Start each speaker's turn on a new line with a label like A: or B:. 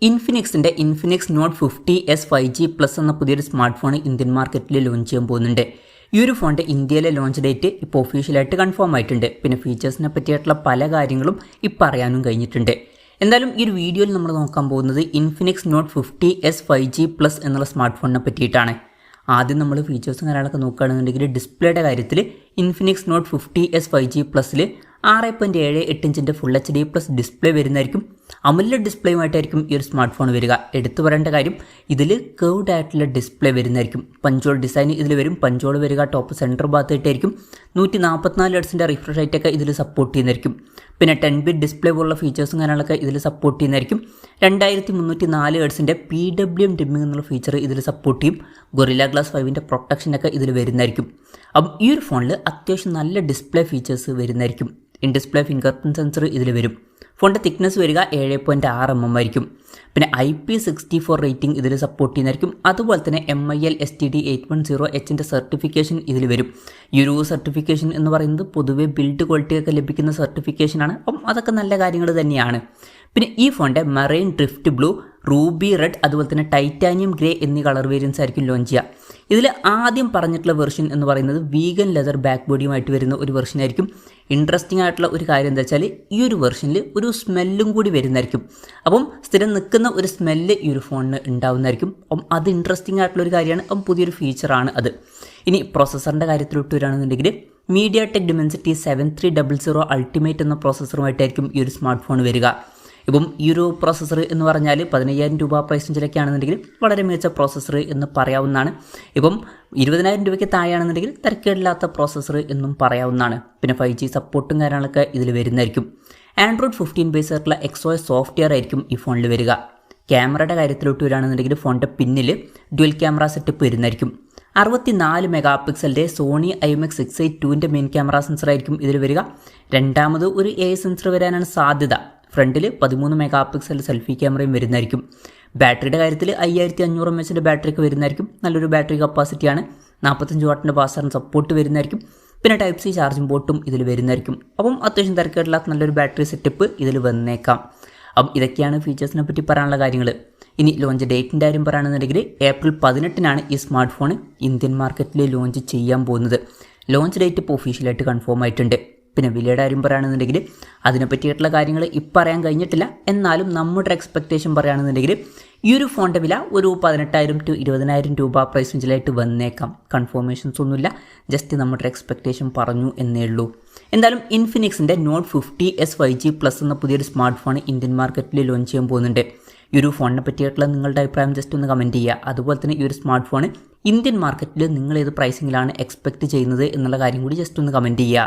A: ഇൻഫിനിക്സിൻ്റെ Infinix note 50S 5G plus എന്ന പുതിയൊരു smart phone Indian മാർക്കറ്റിൽ ലോഞ്ച് ചെയ്യാൻ പോകുന്നുണ്ട്. ഈ ഒരു ഫോണിൻ്റെ ഇന്ത്യയിലെ ലോഞ്ച് ഡേറ്റ് ഇപ്പോൾ ഒഫീഷ്യലായിട്ട് കൺഫേം ആയിട്ടുണ്ട്. പിന്നെ ഫീച്ചേഴ്സിനെ പറ്റിയിട്ടുള്ള പല കാര്യങ്ങളും ഇപ്പോൾ അറിയാനും കഴിഞ്ഞിട്ടുണ്ട്. എന്തായാലും ഈ ഒരു വീഡിയോയിൽ നമ്മൾ നോക്കാൻ പോകുന്നത് Infinix note 50S 5G plus എന്നുള്ള സ്മാർട്ട് ഫോണിനെ പറ്റിയിട്ടാണ്. ആദ്യം നമ്മൾ ഫീച്ചേഴ്സും കാര്യങ്ങളൊക്കെ നോക്കുകയാണെന്നുണ്ടെങ്കിൽ ഡിസ്പ്ലേയുടെ കാര്യത്തിൽ ഇൻഫിനിക്സ് നോട്ട് 50S 5G പ്ലസ്സിൽ 6.78 ഇഞ്ചിൻ്റെ ഫുൾ HD പ്ലസ് ഡിസ്പ്ലേ വരുന്നതായിരിക്കും. അമോലെഡ് ഡിസ്പ്ലേയുമായിട്ടായിരിക്കും ഈ ഒരു സ്മാർട്ട് ഫോൺ വരിക. എടുത്തു പറയേണ്ട കാര്യം, ഇതിൽ കർവ്ഡ് ആയിട്ടുള്ള ഡിസ്പ്ലേ വരുന്നതായിരിക്കും. പഞ്ചോൾ ഡിസൈൻ ഇതിൽ വരും. പഞ്ചോൾ വരിക ടോപ്പ് സെൻറ്റർ ഭാഗത്തായിട്ടായിരിക്കും. 144 ഹെർട്സിൻ്റെ റിഫ്രഷ് റേറ്റൊക്കെ ഇതിൽ സപ്പോർട്ട് ചെയ്യുന്നതായിരിക്കും. പിന്നെ 10 ബിറ്റ് ഡിസ്പ്ലേ പോലുള്ള ഫീച്ചേഴ്സും കാര്യങ്ങളൊക്കെ ഇതിൽ സപ്പോർട്ട് ചെയ്യുന്നതായിരിക്കും. 2304 ഹെർട്സിൻ്റെ PWM ഡിമ്മിംഗ് എന്നുള്ള ഫീച്ചർ ഇതിൽ സപ്പോർട്ട് ചെയ്യും. ഗൊറില്ല ഗ്ലാസ് 5ൻ്റെ പ്രൊട്ടക്ഷനൊക്കെ ഇതിൽ വരുന്നതായിരിക്കും. അപ്പം ഈ ഒരു ഫോണിൽ അത്യാവശ്യം നല്ല ഡിസ്പ്ലേ ഫീച്ചേഴ്സ് വരുന്നതായിരിക്കും. In display finger print sensor ഇതിൽ വരും. ഫോണിൻ്റെ തിക്നെസ് വരിക 7.6 mm ആയിരിക്കും. പിന്നെ IP64 റേറ്റിംഗ് ഇതിൽ സപ്പോർട്ട് ചെയ്യുന്നതായിരിക്കും. അതുപോലെ തന്നെ MIL STD 810Hൻ്റെ സർട്ടിഫിക്കേഷൻ ഇതിൽ വരും. ഈ ഒരു സർട്ടിഫിക്കേഷൻ എന്ന് പറയുന്നത് പൊതുവെ ബിൽഡ് ക്വാളിറ്റിയൊക്കെ ലഭിക്കുന്ന സർട്ടിഫിക്കേഷനാണ്. അപ്പം അതൊക്കെ നല്ല കാര്യങ്ങൾ തന്നെയാണ്. പിന്നെ ഈ ഫോണിൻ്റെ marine drift blue, Ruby red, അതുപോലെ തന്നെ ടൈറ്റാനിയം ഗ്രേ എന്നീ കളർ വേരിയൻസ് ആയിരിക്കും ലോഞ്ച് ചെയ്യുക. ഇതിൽ ആദ്യം പറഞ്ഞിട്ടുള്ള വെർഷൻ എന്ന് പറയുന്നത് വീഗൻ ലെതർ ബാക്ക് ബോഡിയുമായിട്ട് വരുന്ന ഒരു വെർഷൻ ആയിരിക്കും. ഇൻട്രസ്റ്റിംഗ് ആയിട്ടുള്ള ഒരു കാര്യം എന്താ വെച്ചാൽ ഈ ഒരു വെർഷനിൽ ഒരു സ്മെല്ലും കൂടി വരുന്നതായിരിക്കും. അപ്പം സ്ഥിരം നിൽക്കുന്ന ഒരു സ്മെല്ല് ഈ ഒരു ഫോണിന് ഉണ്ടാവുന്നതായിരിക്കും. അപ്പം അത് ഇൻട്രസ്റ്റിംഗ് ആയിട്ടുള്ള ഒരു കാര്യമാണ്. അപ്പം പുതിയൊരു ഫീച്ചറാണ് അത്. ഇനി പ്രോസസ്സറിൻ്റെ കാര്യത്തിലോട്ട് വരികയാണെന്നുണ്ടെങ്കിൽ MediaTek Dimensity 7300 അൾട്ടിമേറ്റ് എന്ന പ്രോസസ്സറുമായിട്ടായിരിക്കും ഈ ഒരു സ്മാർട്ട് ഫോൺ വരിക. ഇപ്പം ഈ ഒരു പ്രോസസ്സർ എന്ന് പറഞ്ഞാൽ 15,000 രൂപ പ്രൈസ് റേഞ്ചിലൊക്കെ ആണെന്നുണ്ടെങ്കിൽ വളരെ മികച്ച പ്രോസസ്സർ എന്ന് പറയാവുന്നതാണ്. ഇപ്പം 20,000 രൂപയ്ക്ക് താഴെയാണെന്നുണ്ടെങ്കിൽ തിരക്കേടില്ലാത്ത പ്രോസസ്സർ എന്നും പറയാവുന്നതാണ്. പിന്നെ 5G സപ്പോർട്ടും കാര്യങ്ങളൊക്കെ ഇതിൽ വരുന്നതായിരിക്കും. Android 15 ബേസ് ആയിട്ടുള്ള XOS സോഫ്റ്റ്വെയർ ആയിരിക്കും ഈ ഫോണിൽ വരിക. ക്യാമറയുടെ കാര്യത്തിലോട്ട് വരികയാണെന്നുണ്ടെങ്കിൽ ഫോണിൻ്റെ പിന്നിൽ ഡ്യുവൽ ക്യാമറ സെറ്റപ്പ് വരുന്നതായിരിക്കും. 64 മെഗാ പിക്സലിൻ്റെ സോണി IMX 682ൻ്റെ മെയിൻ ക്യാമറ സെൻസർ ആയിരിക്കും ഇതിൽ വരിക. രണ്ടാമത് ഒരു AI സെൻസർ വരാനാണ് സാധ്യത. ഫ്രണ്ടിൽ 13 മെഗാ പിക്സൽ സെൽഫി ക്യാമറയും വരുന്നതായിരിക്കും. ബാറ്ററിയുടെ കാര്യത്തിൽ 5500 mAhൻ്റെ ബാറ്ററിക്ക് വരുന്നതായിരിക്കും. നല്ലൊരു ബാറ്ററി കപ്പാസിറ്റിയാണ്. 45 വാട്ടിൻ്റെ ഫാസ്റ്റ് സപ്പോർട്ട് വരുന്നതായിരിക്കും. പിന്നെ Type-C ചാർജിംഗ് പോർട്ടും ഇതിൽ വരുന്നതായിരിക്കും. അപ്പം അത്യാവശ്യം തിരക്കേടില്ലാത്ത നല്ലൊരു ബാറ്ററി സെറ്റപ്പ് ഇതിൽ വന്നേക്കാം. അപ്പം ഇതൊക്കെയാണ് ഫീച്ചേഴ്സിനെ പറ്റി പറയാനുള്ള കാര്യങ്ങൾ. ഇനി ലോഞ്ച് ഡേറ്റിൻ്റെ കാര്യം പറയുകയാണെന്നുണ്ടെങ്കിൽ April 18 ഈ സ്മാർട്ട് ഫോൺ ഇന്ത്യൻ മാർക്കറ്റിൽ ലോഞ്ച് ചെയ്യാൻ പോകുന്നത്. ലോഞ്ച് ഡേറ്റ് ഇപ്പോൾ ഒഫീഷ്യലായിട്ട് കൺഫേം ആയിട്ടുണ്ട്. പിന്നെ വിലയുടെ കാര്യം പറയുകയാണെന്നുണ്ടെങ്കിൽ അതിനെപ്പറ്റിയിട്ടുള്ള കാര്യങ്ങൾ ഇപ്പം അറിയാൻ കഴിഞ്ഞിട്ടില്ല. എന്നാലും നമ്മുടെ എക്സ്പെക്റ്റേഷൻ പറയുകയാണെന്നുണ്ടെങ്കിൽ ഈ ഒരു ഫോണിൻ്റെ വില ഒരു 18,000 to 20,000 രൂപ പ്രൈസ് റേഞ്ചിലായിട്ട് വന്നേക്കാം. കൺഫർമേഷൻസ് ഒന്നുമില്ല, ജസ്റ്റ് നമ്മുടെ എക്സ്പെക്റ്റേഷൻ പറഞ്ഞു എന്നേ ഉള്ളൂ. എന്തായാലും ഇൻഫിനിക്സിൻ്റെ നോട്ട് 50S 5G പ്ലസ് എന്ന പുതിയൊരു സ്മാർട്ട് ഫോൺ ഇന്ത്യൻ മാർക്കറ്റിൽ ലോഞ്ച് ചെയ്യാൻ പോകുന്നുണ്ട്. ഈ ഒരു ഫോണിനെ പറ്റിയിട്ടുള്ള നിങ്ങളുടെ അഭിപ്രായം ജസ്റ്റ് ഒന്ന് കമൻറ്റ് ചെയ്യുക. അതുപോലെ തന്നെ ഈ ഒരു സ്മാർട്ട് ഫോൺ ഇന്ത്യൻ മാർക്കറ്റിൽ നിങ്ങൾ ഏത് പ്രൈസിങ്ങിലാണ് എക്സ്പെക്റ്റ് ചെയ്യുന്നത് എന്നുള്ള കാര്യം കൂടി ജസ്റ്റ് ഒന്ന് കമൻറ്റ് ചെയ്യുക.